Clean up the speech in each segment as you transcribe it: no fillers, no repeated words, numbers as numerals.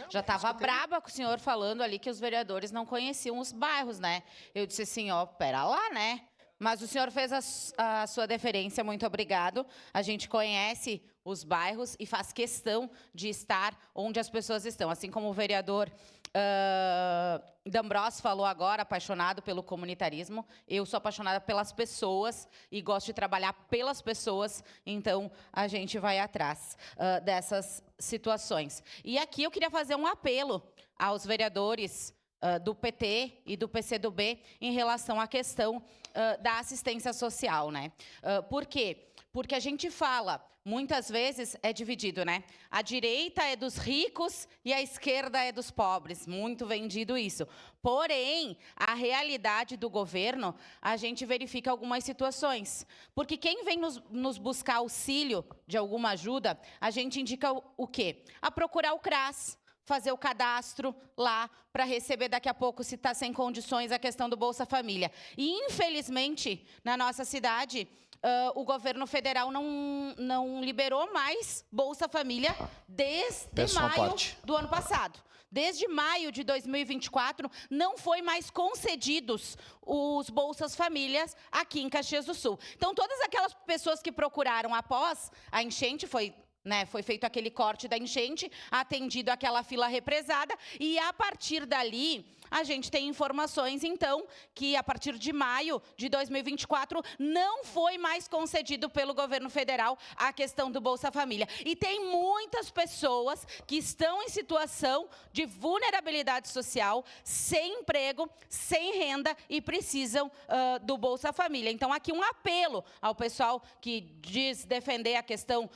já estava braba com o senhor falando ali que os vereadores não conheciam os bairros, né? Eu disse assim, ó, pera lá, né? Mas o senhor fez a sua deferência, muito obrigado. A gente conhece os bairros e faz questão de estar onde as pessoas estão. Assim como o vereador D'Ambrosio falou agora, apaixonado pelo comunitarismo, eu sou apaixonada pelas pessoas e gosto de trabalhar pelas pessoas, então a gente vai atrás dessas situações. E aqui eu queria fazer um apelo aos vereadores do PT e do PCdoB em relação à questão da assistência social, né? Por quê? Porque a gente fala, muitas vezes é dividido, né? A direita é dos ricos e a esquerda é dos pobres. Muito vendido isso. Porém, a realidade do governo, a gente verifica algumas situações. Porque quem vem nos buscar auxílio de alguma ajuda, a gente indica o quê? A procurar o CRAS, fazer o cadastro lá para receber daqui a pouco, se está sem condições, a questão do Bolsa Família. E, infelizmente, na nossa cidade, o governo federal não liberou mais Bolsa Família desde maio do ano passado. Desde maio de 2024, não foi mais concedidos os Bolsas Famílias aqui em Caxias do Sul. Então, todas aquelas pessoas que procuraram após a enchente, foi feito aquele corte da enchente, atendido aquela fila represada, e a partir dali, a gente tem informações, então, que a partir de maio de 2024, não foi mais concedido pelo governo federal a questão do Bolsa Família. E tem muitas pessoas que estão em situação de vulnerabilidade social, sem emprego, sem renda e precisam do Bolsa Família. Então, aqui um apelo ao pessoal que diz defender a questão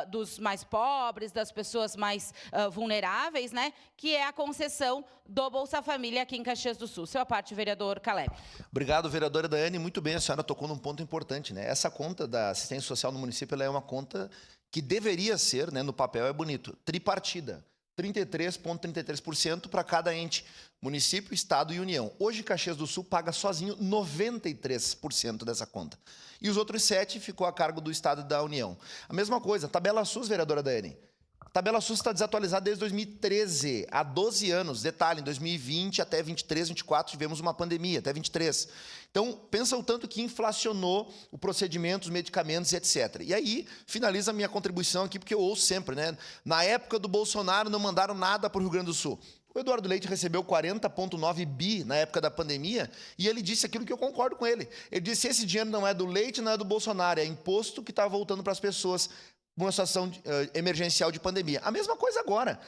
dos mais pobres, das pessoas mais vulneráveis, né, que é a concessão do Bolsa Família aqui em Caxias do Sul. Sua parte, vereador Caleb. Obrigado, vereadora Daiane. Muito bem, a senhora tocou num ponto importante, né? Essa conta da assistência social no município, ela é uma conta que deveria ser, né, no papel é bonito, tripartida. 33,33% para cada ente, município, estado e União. Hoje, Caxias do Sul paga sozinho 93% dessa conta. E os outros 7% ficou a cargo do estado e da União. A mesma coisa, tabela SUS, vereadora Daiane. A tabela SUS está desatualizada desde 2013, há 12 anos. Detalhe, em 2020 até 23, 24 tivemos uma pandemia, até 23. Então, pensa o tanto que inflacionou o procedimento, os medicamentos e etc. E aí, finaliza a minha contribuição aqui, porque eu ouço sempre, né? Na época do Bolsonaro, não mandaram nada para o Rio Grande do Sul. O Eduardo Leite recebeu 40,9 bi na época da pandemia e ele disse aquilo que eu concordo com ele. Ele disse, esse dinheiro não é do Leite, não é do Bolsonaro, é imposto que está voltando para as pessoas uma situação emergencial de pandemia. A mesma coisa agora.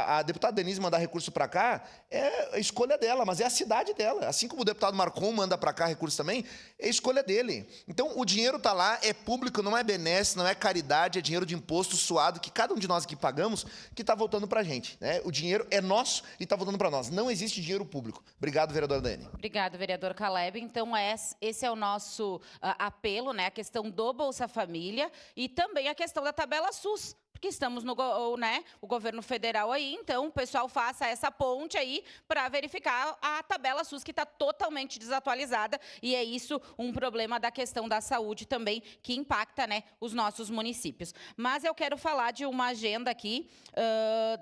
A deputada Denise mandar recurso para cá é a escolha dela, mas é a cidade dela. Assim como o deputado Marcon manda para cá recurso também, é a escolha dele. Então, o dinheiro está lá, é público, não é benesse, não é caridade, é dinheiro de imposto suado que cada um de nós aqui pagamos, que está voltando para a gente, né? O dinheiro é nosso e está voltando para nós. Não existe dinheiro público. Obrigado, vereadora Daiane. Obrigado, vereador Caleb. Então, esse é o nosso apelo, né? A questão do Bolsa Família e também a questão da tabela SUS, porque estamos o governo federal aí, então o pessoal faça essa ponte aí para verificar a tabela SUS que está totalmente desatualizada e é isso um problema da questão da saúde também que impacta, né, os nossos municípios. Mas eu quero falar de uma agenda aqui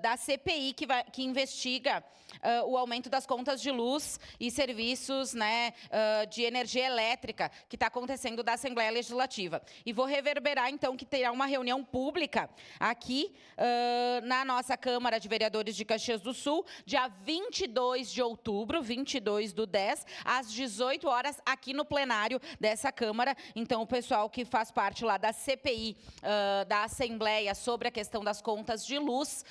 da CPI que investiga o aumento das contas de luz e serviços, né, de energia elétrica que está acontecendo da Assembleia Legislativa. E vou reverberar, então, que terá uma reunião pública aqui na nossa Câmara de Vereadores de Caxias do Sul, dia 22 de outubro, 22/10, às 18 horas, aqui no plenário dessa Câmara. Então, o pessoal que faz parte lá da CPI da Assembleia sobre a questão das contas de luz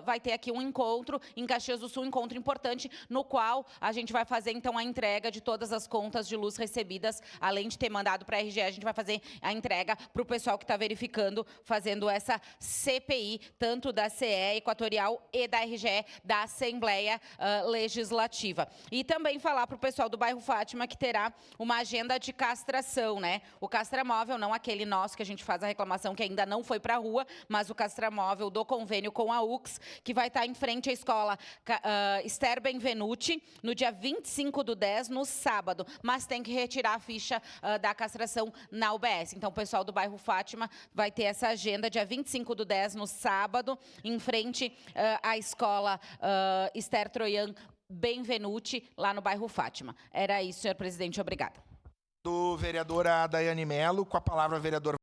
vai ter aqui um encontro em Caxias do Sul, um encontro importante, no qual a gente vai fazer, então, a entrega de todas as contas de luz recebidas, além de ter mandado para a RGE, a gente vai fazer a entrega para o pessoal que está verificando, fazendo essa CPI, tanto da CE Equatorial e da RGE, da Assembleia Legislativa. E também falar para o pessoal do bairro Fátima que terá uma agenda de castração, né? O castramóvel, não aquele nosso que a gente faz a reclamação que ainda não foi para a rua, mas o castramóvel do convênio com a UX, que vai estar em frente à escola Esther Benvenuti, no dia 25/10, no sábado, mas tem que retirar a ficha da castração na UBS. Então, o pessoal do bairro Fátima vai ter essa agenda dia 25/10, 10 no sábado, em frente à escola Esther Troian Benvenuti, lá no bairro Fátima. Era isso, senhor presidente. Obrigada. Do vereadora Daiane Mello, com a palavra, vereador